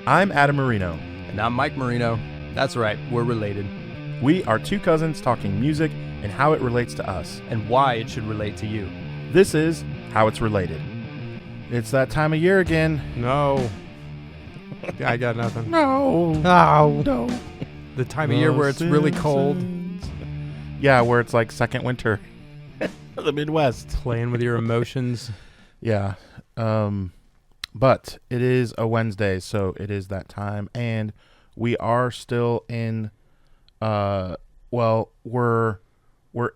I'm Adam Marino. And I'm Mike Marino. That's right, we're related. We are two cousins talking music and how it relates to us. And why it should relate to you. This is How It's Related. It's that time of year again. No. I got nothing. No. No. The time of year where it's really cold. Yeah, where it's like second winter. The Midwest. Playing with your emotions. Yeah. But it is a Wednesday, so it is that time. And we are still in, we're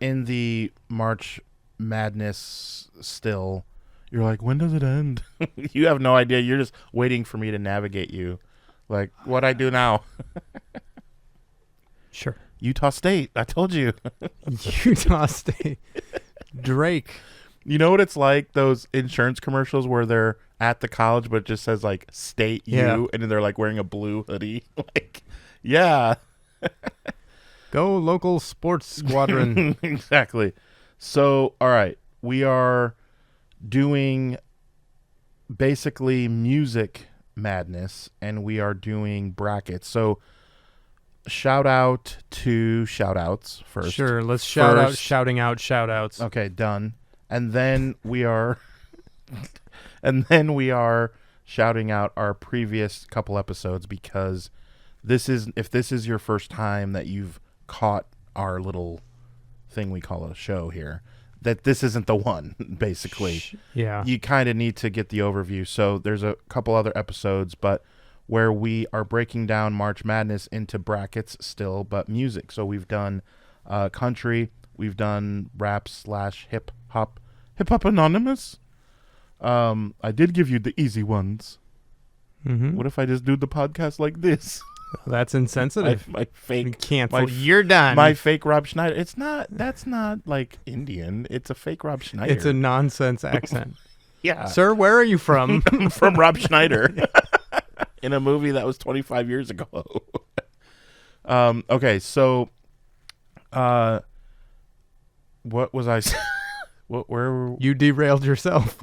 in the March Madness still. You're like, when does it end? You have no idea. You're just waiting for me to navigate you. Like, what I do now? Sure. Utah State. I told you. Utah State. Drake. You know what it's like, those insurance commercials where they're at the college, but it just says like State U, and then they're like wearing a blue hoodie. Like, yeah. Go local sports squadron. Exactly. So, all right. We are doing basically music madness, and we are doing brackets. So, shout out to shout outs first. Sure. Let's shouting out shout outs. Okay, done. And then we are shouting out our previous couple episodes, because if this is your first time that you've caught our little thing we call a show here, that this isn't the one, basically. Yeah. You kind of need to get the overview. So there's a couple other episodes, but where we are breaking down March Madness into brackets still, but music. So we've done country, we've done rap / hip hop anonymous. I did give you the easy ones. Mm-hmm. What if I just do the podcast like this? That's insensitive. my fake cancel. You're done. My fake Rob Schneider. That's not like Indian. It's a fake Rob Schneider. It's a nonsense accent. Yeah. Sir, where are you from? From Rob Schneider. In a movie that was 25 years ago. Okay, so what was I saying? Where you derailed yourself.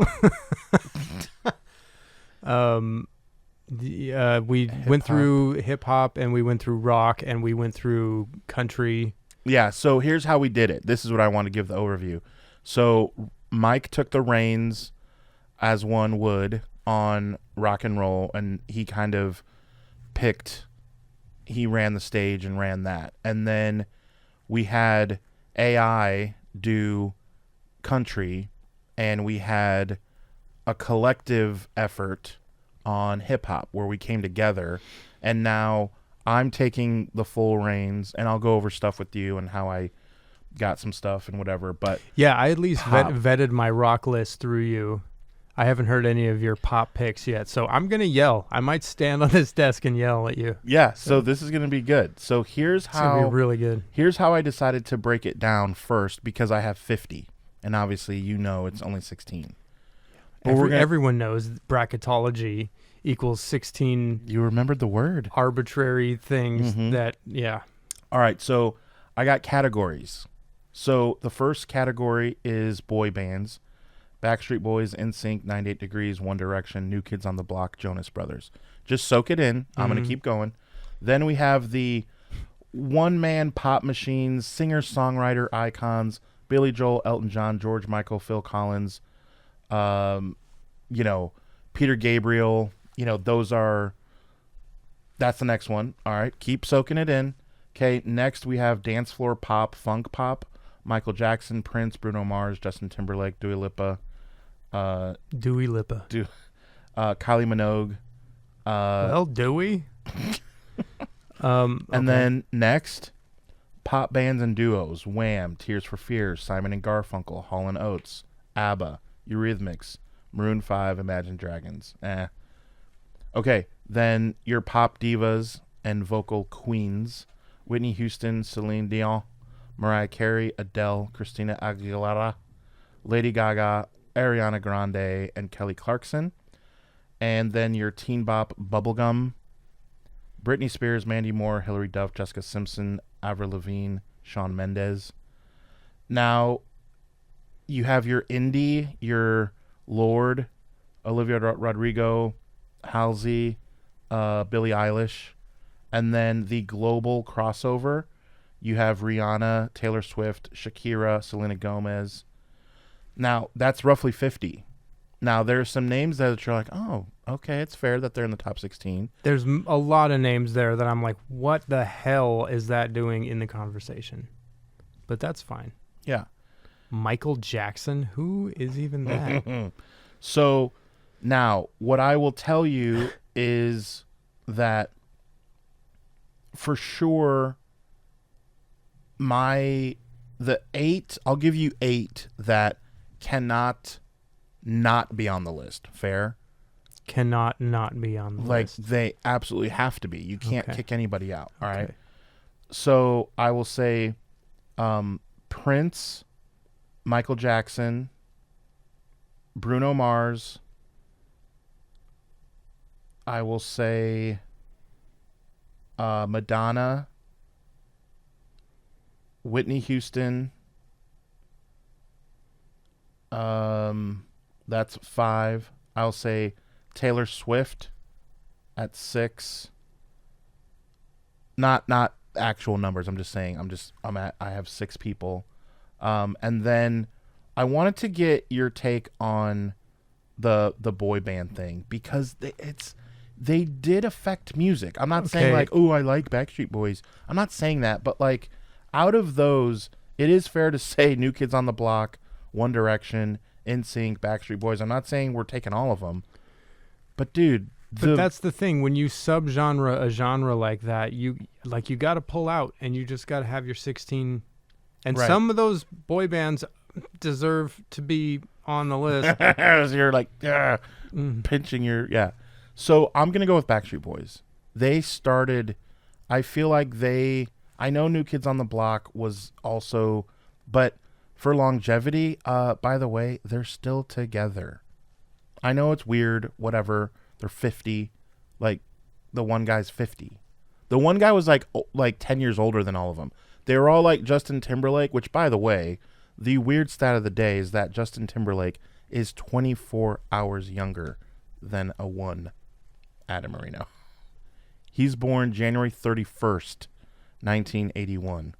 We went through hip hop, and we went through rock, and we went through country. Yeah, so here's how we did it. This is what I want to give the overview. So Mike took the reins, as one would, on rock and roll, and he kind of he ran the stage and ran that. And then we had AI do country, and we had a collective effort on hip hop where we came together. And now I'm taking the full reins, and I'll go over stuff with you and how I got some stuff and whatever. But yeah, I at least vetted my rock list through you. I haven't heard any of your pop picks yet, so I'm going to yell. I might stand on this desk and yell at you. Yeah, so this is going to be good. So here's how... It's going to be really good. Here's how I decided to break it down first, because I have 50. And obviously, it's only 16. Everyone knows bracketology equals 16... You remembered the word. Arbitrary things that, yeah. All right, so I got categories. So the first category is boy bands. Backstreet Boys, NSYNC, 98 Degrees, One Direction, New Kids on the Block, Jonas Brothers. Just soak it in. I'm going to keep going. Then we have the one-man pop machines, singer-songwriter icons, Billy Joel, Elton John, George Michael, Phil Collins, Peter Gabriel. That's the next one. All right, keep soaking it in. Okay, next we have dance floor pop, funk pop, Michael Jackson, Prince, Bruno Mars, Justin Timberlake, Dua Lipa. Kylie Minogue. Dewey. And then next, pop bands and duos: Wham, Tears for Fears, Simon and Garfunkel, Hall & Oates, ABBA, Eurythmics, Maroon 5, Imagine Dragons. Okay, then your pop divas and vocal queens: Whitney Houston, Celine Dion, Mariah Carey, Adele, Christina Aguilera, Lady Gaga, Ariana Grande, and Kelly Clarkson. And then your teen bop bubblegum: Britney Spears, Mandy Moore, Hilary Duff, Jessica Simpson, Avril Lavigne, Shawn Mendes. Now, you have your indie, your Lorde, Olivia Rodrigo, Halsey, Billie Eilish, and then the global crossover, you have Rihanna, Taylor Swift, Shakira, Selena Gomez. Now, that's roughly 50. Now, there's some names that you're like, oh, okay, it's fair that they're in the top 16. There's a lot of names there that I'm like, what the hell is that doing in the conversation? But that's fine. Yeah. Michael Jackson? Who is even that? So, now, what I will tell you is that for sure, the 8, I'll give you 8 that cannot not be on the list. Fair? Cannot not be on the list. Like, they absolutely have to be. You can't kick anybody out. All right. Okay. So I will say Prince, Michael Jackson, Bruno Mars. I will say Madonna, Whitney Houston. That's 5. I'll say Taylor Swift at 6. Not actual numbers. I'm just saying. I have 6 people. And then I wanted to get your take on the boy band thing, because they did affect music. I'm not saying like, oh, I like Backstreet Boys. I'm not saying that, but like, out of those, it is fair to say New Kids on the Block, One Direction, NSYNC, Backstreet Boys. I'm not saying we're taking all of them, but dude, but that's the thing. When you subgenre a genre like that, you got to pull out, and you just got to have your 16. And some of those boy bands deserve to be on the list. You're like pinching your So I'm gonna go with Backstreet Boys. They started. I feel like I know New Kids on the Block was also, but for longevity, by the way, they're still together. I know it's weird, whatever. They're 50. Like, the one guy's 50. The one guy was like 10 years older than all of them. They were all like Justin Timberlake, which, by the way, the weird stat of the day is that Justin Timberlake is 24 hours younger than a one Adam Marino. He's born January 31st, 1981.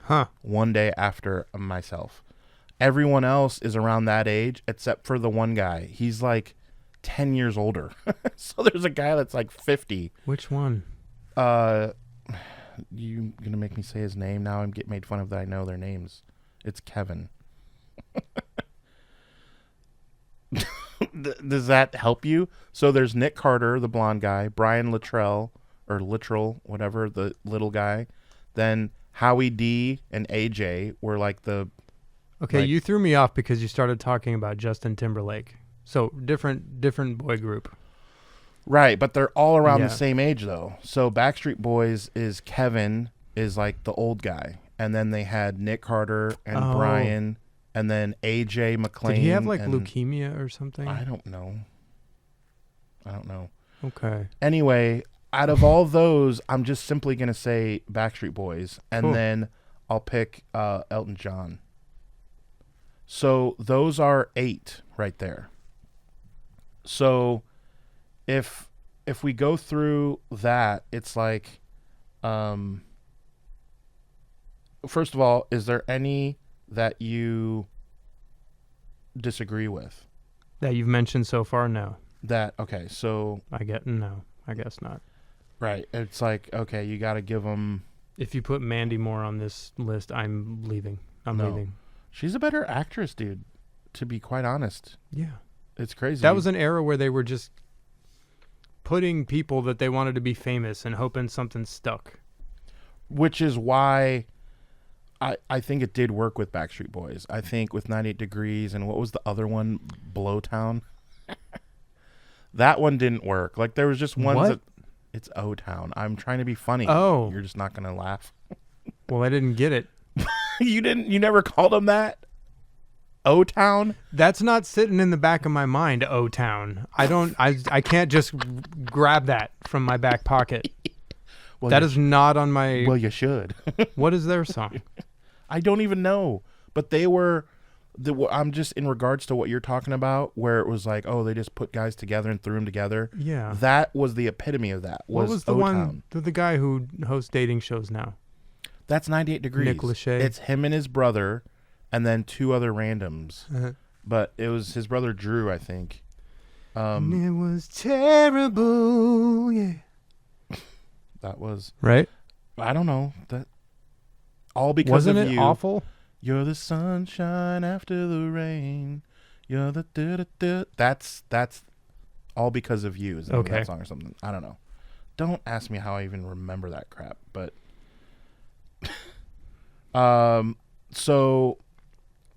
Huh. One day after myself. Everyone else is around that age except for the one guy. He's like 10 years older. So there's a guy that's like 50. Which one? You gonna make me say his name now and get made fun of that I know their names. It's Kevin. Does that help you? So there's Nick Carter, the blonde guy, Brian Littrell, or Littrell, whatever, the little guy. Then Howie D and AJ were like the... Okay, you threw me off because you started talking about Justin Timberlake. So different boy group. Right, but they're all around the same age, though. So Backstreet Boys is Kevin, is like the old guy. And then they had Nick Carter and Brian, and then AJ McLean. Did he have like leukemia or something? I don't know. Okay. Anyway, out of all those, I'm just simply going to say Backstreet Boys. And then I'll pick Elton John. So those are 8 right there. So if we go through that, it's like, first of all, is there any that you disagree with? That you've mentioned so far? No. Okay, so... No, I guess not. Right, it's like, okay, you got to give them... If you put Mandy Moore on this list, I'm leaving. I'm leaving. She's a better actress, dude, to be quite honest. Yeah. It's crazy. That was an era where they were just putting people that they wanted to be famous and hoping something stuck. Which is why I think it did work with Backstreet Boys. I think with 98 Degrees and what was the other one? Blowtown? That one didn't work. Like, there was just ones that... It's O-Town. I'm trying to be funny. Oh. You're just not going to laugh. Well, I didn't get it. You never called them that? O-Town? That's not sitting in the back of my mind, O-Town. I can't just grab that from my back pocket. Well, that is not on my... Well, you should. What is their song? I don't even know. But they were I'm just in regards to what you're talking about, where it was like, oh, they just put guys together and threw them together. Yeah. That was the epitome of that. What was the O-Town. one, the guy who hosts dating shows now? That's 98 Degrees. Nick Lachey. It's him and his brother, and then 2 other randoms. Uh-huh. But it was his brother Drew, I think. And it was terrible, yeah. That was right. I don't know that. All because Wasn't of it you. awful? You're the sunshine after the rain. You're the da-da-da. That's all because of you. Is the name of that song or something? I don't know. Don't ask me how I even remember that crap. But so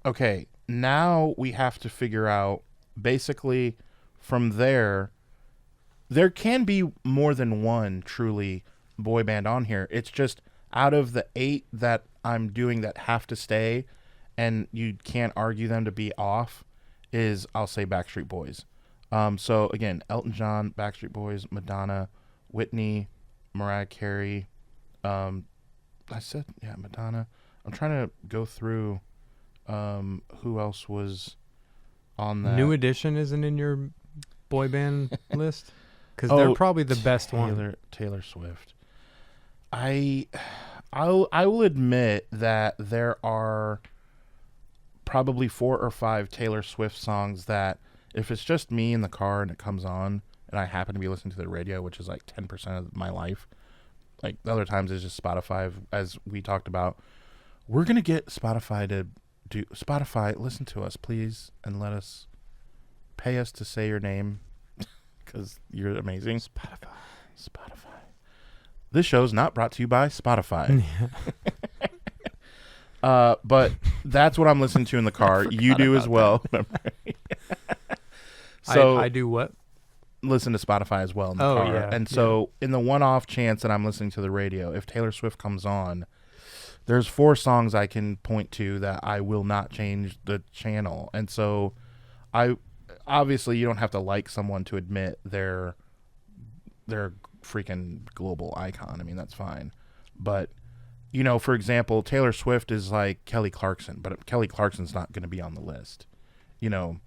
okay, now we have to figure out basically from there can be more than one truly boy band on here. It's just out of the 8 that I'm doing that have to stay, and you can't argue them to be off, is I'll say Backstreet Boys. So again, Elton John, Backstreet Boys, Madonna, Whitney, Mariah Carey. I said, yeah, Madonna. I'm trying to go through who else was on that. New Edition isn't in your boy band list? Because they're probably the best one. Taylor Swift. I will admit that there are probably 4 or 5 Taylor Swift songs that if it's just me in the car and it comes on and I happen to be listening to the radio, which is like 10% of my life, like the other times it's just Spotify, as we talked about. We're going to get Spotify to do Spotify. Listen to us, please, and let us pay us to say your name because you're amazing. Spotify. This show's not brought to you by Spotify. But that's what I'm listening to in the car. You do as well. So I do what? Listen to Spotify as well in the car. Yeah. And so in the one-off chance that I'm listening to the radio, if Taylor Swift comes on, there's 4 songs I can point to that I will not change the channel. And so obviously you don't have to like someone to admit they're freaking global icon. I mean, that's fine. But, you know, for example, Taylor Swift is like Kelly Clarkson, but Kelly Clarkson's not going to be on the list. You know,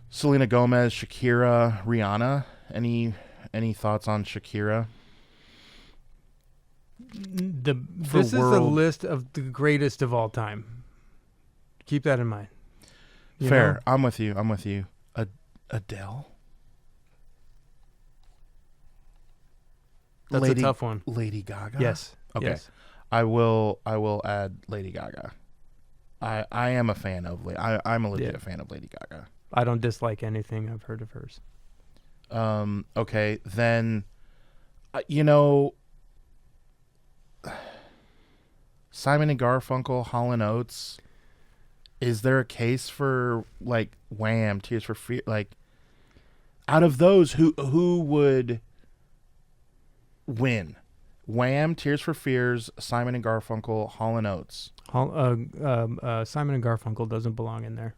Selena Gomez, Shakira, Rihanna. Any thoughts on Shakira? This is a list of the greatest of all time. Keep that in mind. Fair. Know? I'm with you. Adele. That's a tough one. Lady Gaga. Yes. Okay. Yes. I will add Lady Gaga. I am a fan of I'm a legit fan of Lady Gaga. I don't dislike anything I've heard of hers. Okay, then you know, Simon and Garfunkel, Hall & Oates. Is there a case for like Wham, Tears for Fears? Like, out of those, who would win? Wham, Tears for Fears, Simon and Garfunkel, Hall & Oates. Simon and Garfunkel doesn't belong in there.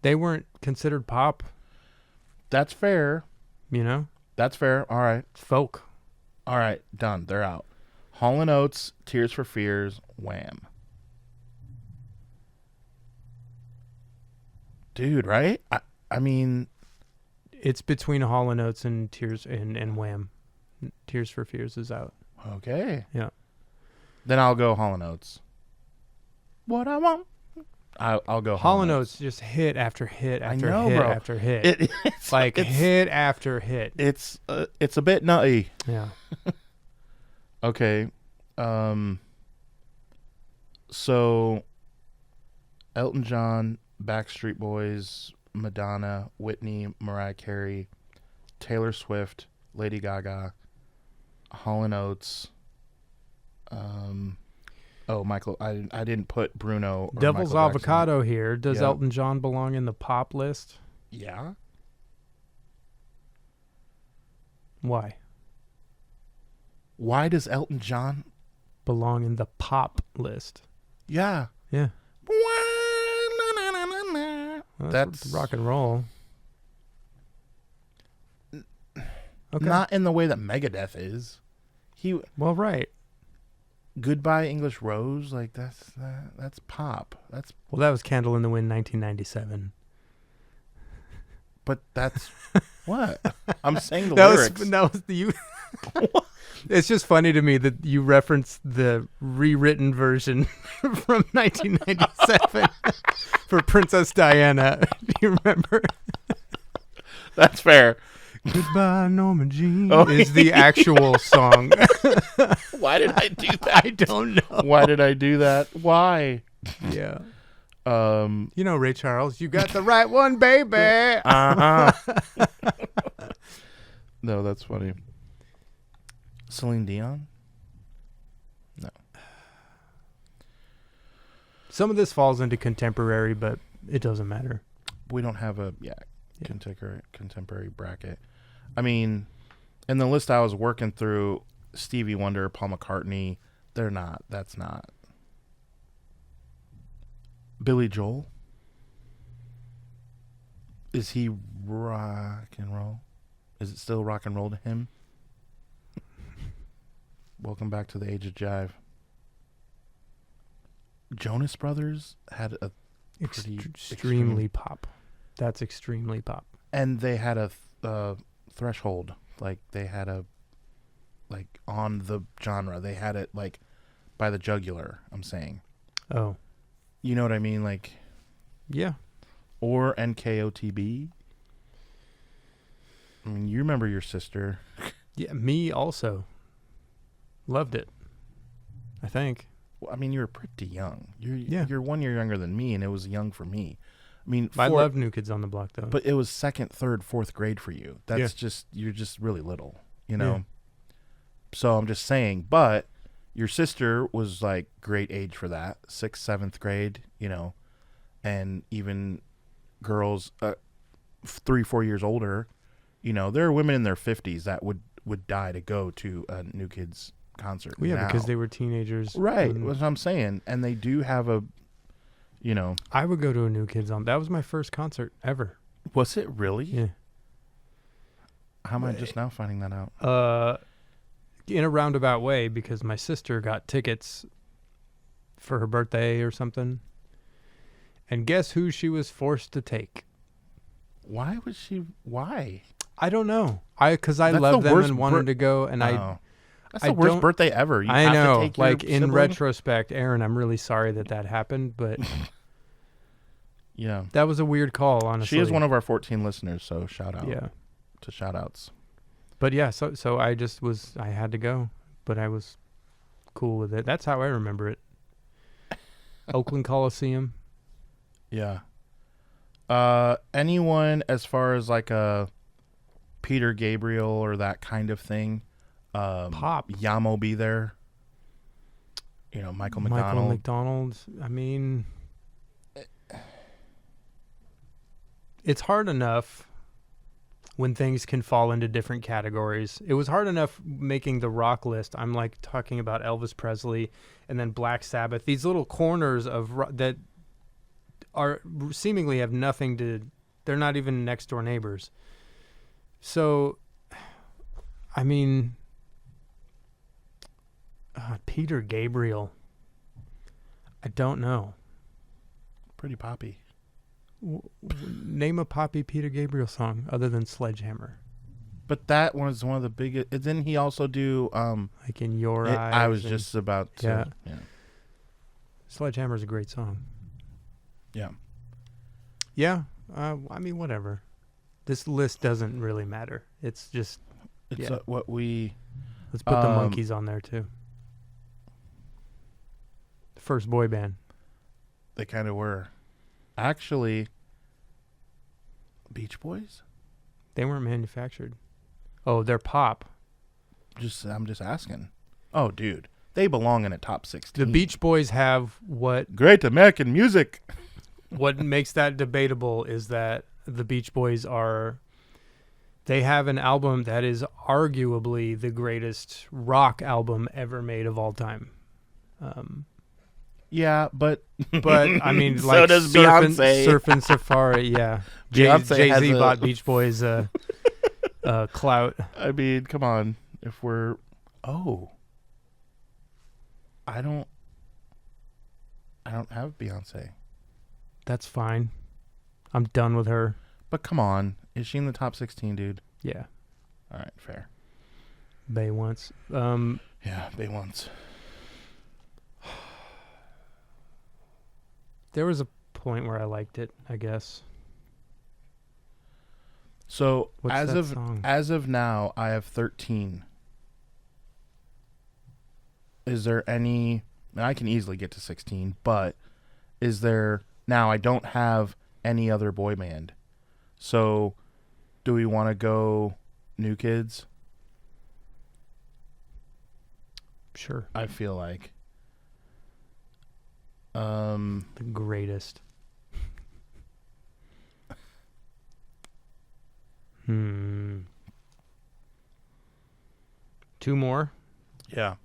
They weren't considered pop. That's fair. You know? That's fair. All right. Folk. All right. Done. They're out. Hall & Oates, Tears for Fears, Wham. Dude, right? I mean... It's between Hall & Oates and Tears and Wham. Tears for Fears is out. Okay. Yeah. Then I'll go Hall & Oates. What I want. I'll go Hall & Oates just hit after hit after hit bro. after hit. It's like hit after hit. It's a bit nutty. Yeah. Okay. So Elton John, Backstreet Boys, Madonna, Whitney, Mariah Carey, Taylor Swift, Lady Gaga, Hall & Oates. Michael, I didn't put Bruno or Devil's Michael Avocado Jackson. here. Does Elton John belong in the pop list? Yeah. Why? Why does Elton John belong in the pop list? Yeah. Yeah. Well, that's rock and roll. Okay. Not in the way that Megadeth is. Well, right. Goodbye English Rose, like that's pop. Well, that was Candle in the Wind, 1997. But that's what I'm saying. The lyrics. That was the you. It's just funny to me that you referenced the rewritten version from 1997 for Princess Diana. Do you remember? That's fair. Goodbye, Norma Jean is the actual song. Why did I do that? I don't know. Why did I do that? Why? Yeah. You know, Ray Charles, you got the right one, baby. No, that's funny. Celine Dion? No. Some of this falls into contemporary, but it doesn't matter. We don't have a contemporary bracket. I mean, in the list I was working through, Stevie Wonder, Paul McCartney, they're not. That's not. Billy Joel? Is he rock and roll? Is it still rock and roll to him? Welcome back to the age of jive. Jonas Brothers had a pretty extremely pop. That's extremely pop. And they had a threshold. Like they had a on the genre. They had it like by the jugular, I'm saying. Oh. You know what I mean? Like, yeah. Or NKOTB. I mean, you remember your sister. Yeah, me also. Loved it. I think. Well, I mean, you were pretty young. You're 1 year younger than me, and it was young for me. I mean, I love New Kids on the Block, though. But it was second, third, fourth grade for you. That's just, you're just really little, you know? Yeah. So I'm just saying, but your sister was like great age for that, 6th, 7th grade, you know, and even girls 3-4 years older, you know, there are women in their 50s that would die to go to a New Kids concert. Well, yeah, now. Because they were teenagers. Right. That's what I'm saying. And they do have a, you know. I would go to a New Kids on. That was my first concert ever. Was it really? Yeah. How am I just now finding that out? In a roundabout way, because my sister got tickets for her birthday or something. And guess who she was forced to take? Why was she? Why? I don't know. Because I loved them and wanted to go, and that's the worst birthday ever. You I know. Have to take like your in sibling? retrospect, Aaron, I'm really sorry that happened, but yeah, that was a weird call. Honestly, she is one of our 14 listeners, so shout out. Yeah, to shout outs. But yeah, so I just I had to go, but I was cool with it. That's how I remember it. Oakland Coliseum. Yeah. Anyone as far as like a Peter Gabriel or that kind of thing? Pop. Yamo be there. You know, Michael McDonald. I mean, it's hard enough when things can fall into different categories. It was hard enough making the rock list. I'm like talking about Elvis Presley and then Black Sabbath. These little corners of that are seemingly have nothing to. They're not even next door neighbors. So, I mean, Peter Gabriel. I don't know. Pretty poppy. Name a poppy Peter Gabriel song other than Sledgehammer. But that was one of the biggest. Didn't he also do like In Your Eyes? I was just about to. Yeah. Sledgehammer's a great song. Yeah. Yeah. I mean, whatever. This list doesn't really matter. It's just what we. Let's put the Monkees on there too. The first boy band. They kind of were. Actually, Beach Boys? They weren't manufactured. Oh, they're pop. I'm just asking. Oh, dude. They belong in a top 16. The Beach Boys have what... Great American music. What makes that debatable is that the Beach Boys they have an album that is arguably the greatest rock album ever made of all time. Yeah, but I mean, so like does Beyonce. Surfing Safari, yeah. Jay-Z bought Beach Boys clout. I mean, come on. If we're I don't have Beyonce. That's fine. I'm done with her. But come on, is she in the top 16, dude? Yeah. All right, fair. Bay once. Yeah, Bay once. There was a point where I liked it, I guess. So What's as that of song? as of now, I have 13. Is there any? I can easily get to 16, but is there now? I don't have any other boy band. So, do we want to go New Kids? Sure. I feel like. The greatest. Two more? Yeah.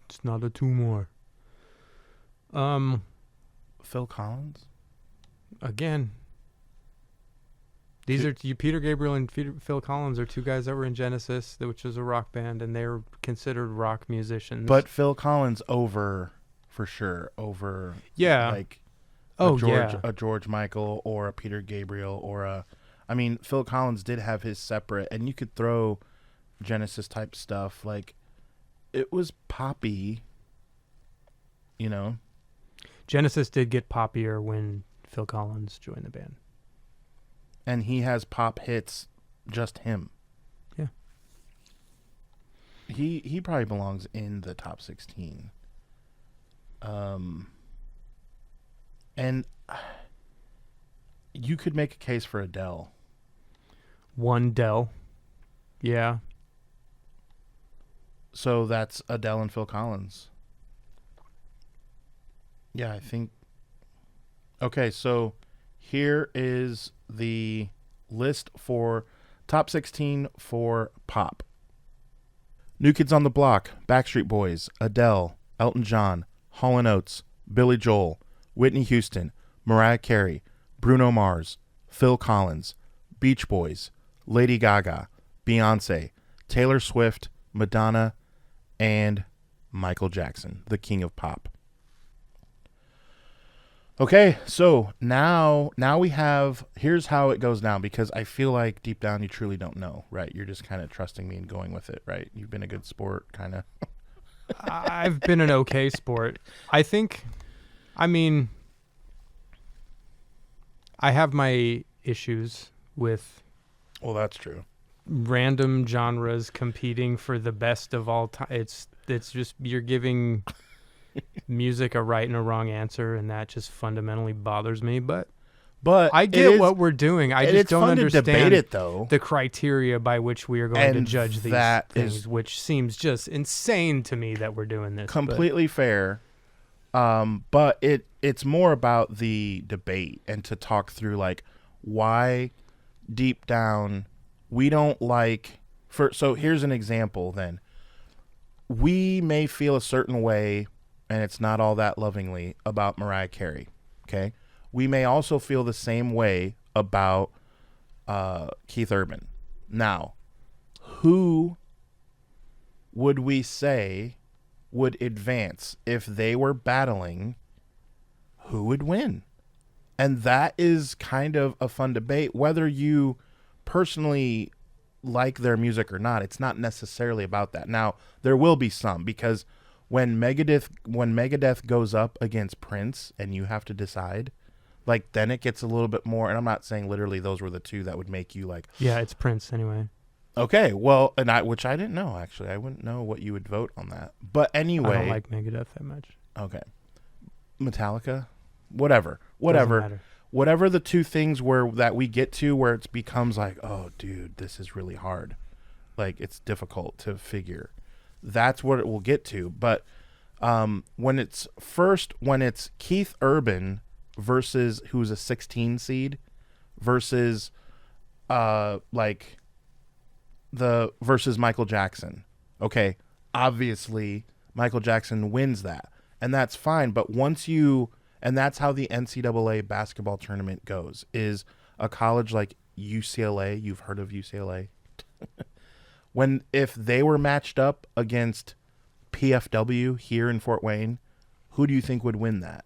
It's not a two more. Phil Collins? Again. These are Peter Gabriel and Phil Collins are two guys that were in Genesis, which is a rock band, and they're considered rock musicians. But Phil Collins over, for sure, over like a George Michael or a Peter Gabriel or a... I mean, Phil Collins did have his separate, and you could throw Genesis type stuff. Like, it was poppy, you know? Genesis did get poppier when Phil Collins joined the band. And he has pop hits, just him. Yeah. He probably belongs in the top 16. And you could make a case for Adele. One Dell. Yeah. So that's Adele and Phil Collins. Yeah, I think. Okay, so here is the list for top 16 for pop. New Kids on the Block, Backstreet Boys, Adele, Elton John, Hall & Oates, Billy Joel, Whitney Houston, Mariah Carey, Bruno Mars, Phil Collins, Beach Boys, Lady Gaga, Beyonce, Taylor Swift, Madonna, and Michael Jackson, the king of pop. Okay, so now we have, here's how it goes down, because I feel like deep down you truly don't know, right? You're just kind of trusting me and going with it, right? You've been a good sport, kind of. I've been an okay sport. I have my issues with Well, that's true. random genres competing for the best of all time. It's just, you're giving music a right and a wrong answer, and that just fundamentally bothers me. But I get what we're doing. I just don't understand to debate it, though. the criteria by which we are going to And judge these that things, is which seems just insane to me that we're doing this. Completely fair. But it's more about the debate and to talk through, like, why deep down we don't like... So here's an example, then. We may feel a certain way, and it's not all that lovingly, about Mariah Carey, okay? We may also feel the same way about Keith Urban. Now, who would we say would advance if they were battling? Who would win? And that is kind of a fun debate. Whether you personally like their music or not, it's not necessarily about that. Now, there will be some, because when Megadeth goes up against Prince and you have to decide, like, then it gets a little bit more, and I'm not saying literally those were the two that would make you like... Yeah, it's Prince anyway. Okay, well, which I didn't know, actually. I wouldn't know what you would vote on that. But anyway... I don't like Megadeth that much. Okay. Metallica? Whatever. Doesn't matter. Whatever the two things that we get to where it becomes like, oh, dude, this is really hard. Like, it's difficult to figure. That's what it will get to. But when it's Keith Urban versus who's a 16 seed versus versus Michael Jackson. Okay, obviously Michael Jackson wins that, and that's fine. But and that's how the NCAA basketball tournament goes, is a college like UCLA. You've heard of UCLA? If they were matched up against PFW here in Fort Wayne, who do you think would win that?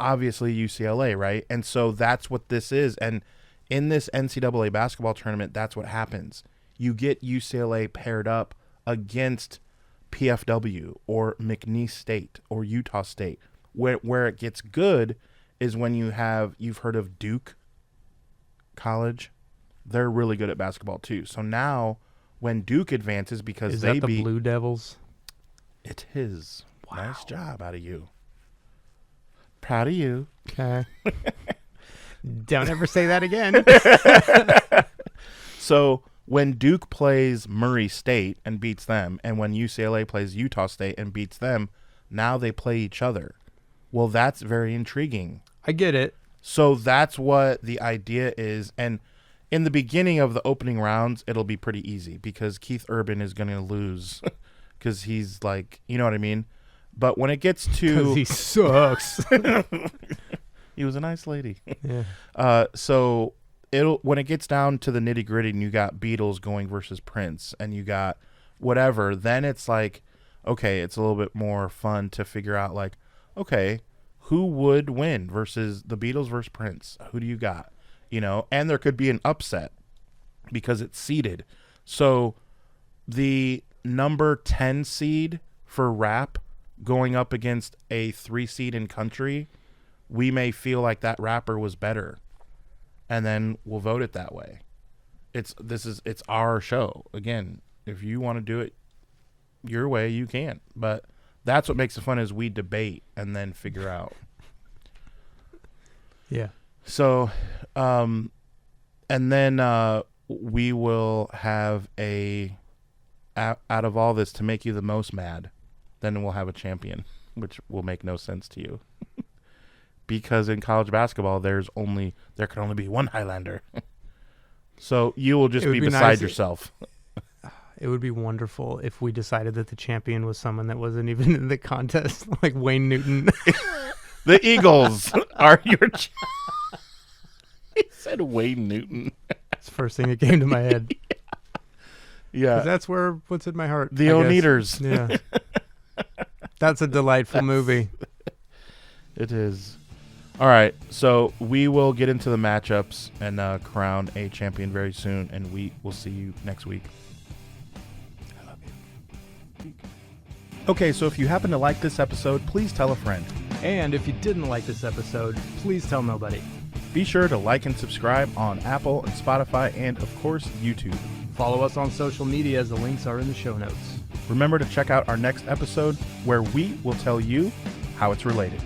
Obviously UCLA, right? And so that's what this is. And in this NCAA basketball tournament, that's what happens. You get UCLA paired up against PFW or McNeese State or Utah State. Where it gets good is when you've heard of Duke College. They're really good at basketball too. So now when Duke advances because they beat the Blue Devils. It is. Wow. Nice job out of you. Proud of you. Okay. Don't ever say that again. So when Duke plays Murray State and beats them, and when UCLA plays Utah State and beats them, now they play each other. Well, that's very intriguing. I get it. So that's what the idea is. And in the beginning of the opening rounds, it'll be pretty easy because Keith Urban is going to lose because he's like, you know what I mean? But when it gets to... Because he sucks. He was a nice lady. Yeah. So when it gets down to the nitty gritty and you got Beatles going versus Prince and you got whatever, then it's like, okay, it's a little bit more fun to figure out like, okay, who would win versus the Beatles versus Prince? Who do you got? You know, and there could be an upset because it's seeded. So the number 10 seed for rap going up against a 3 seed in country, we may feel like that rapper was better, and then we'll vote it that way. It's our show. Again, if you want to do it your way, you can. But that's what makes it fun is we debate and then figure out. Yeah. So, and then we will have out of all this to make you the most mad, then we'll have a champion, which will make no sense to you. Because in college basketball, there can only be one Highlander. So you will just be beside yourself. It would be wonderful if we decided that the champion was someone that wasn't even in the contest, like Wayne Newton. The Eagles are your He said Wayne Newton. That's the first thing that came to my head. Yeah. That's what's in my heart. The Oneaters. Yeah. That's a delightful movie. It is. All right, so we will get into the matchups and crown a champion very soon, and we will see you next week. I love you. Okay, so if you happen to like this episode, please tell a friend. And if you didn't like this episode, please tell nobody. Be sure to like and subscribe on Apple and Spotify and, of course, YouTube. Follow us on social media as the links are in the show notes. Remember to check out our next episode where we will tell you how it's related.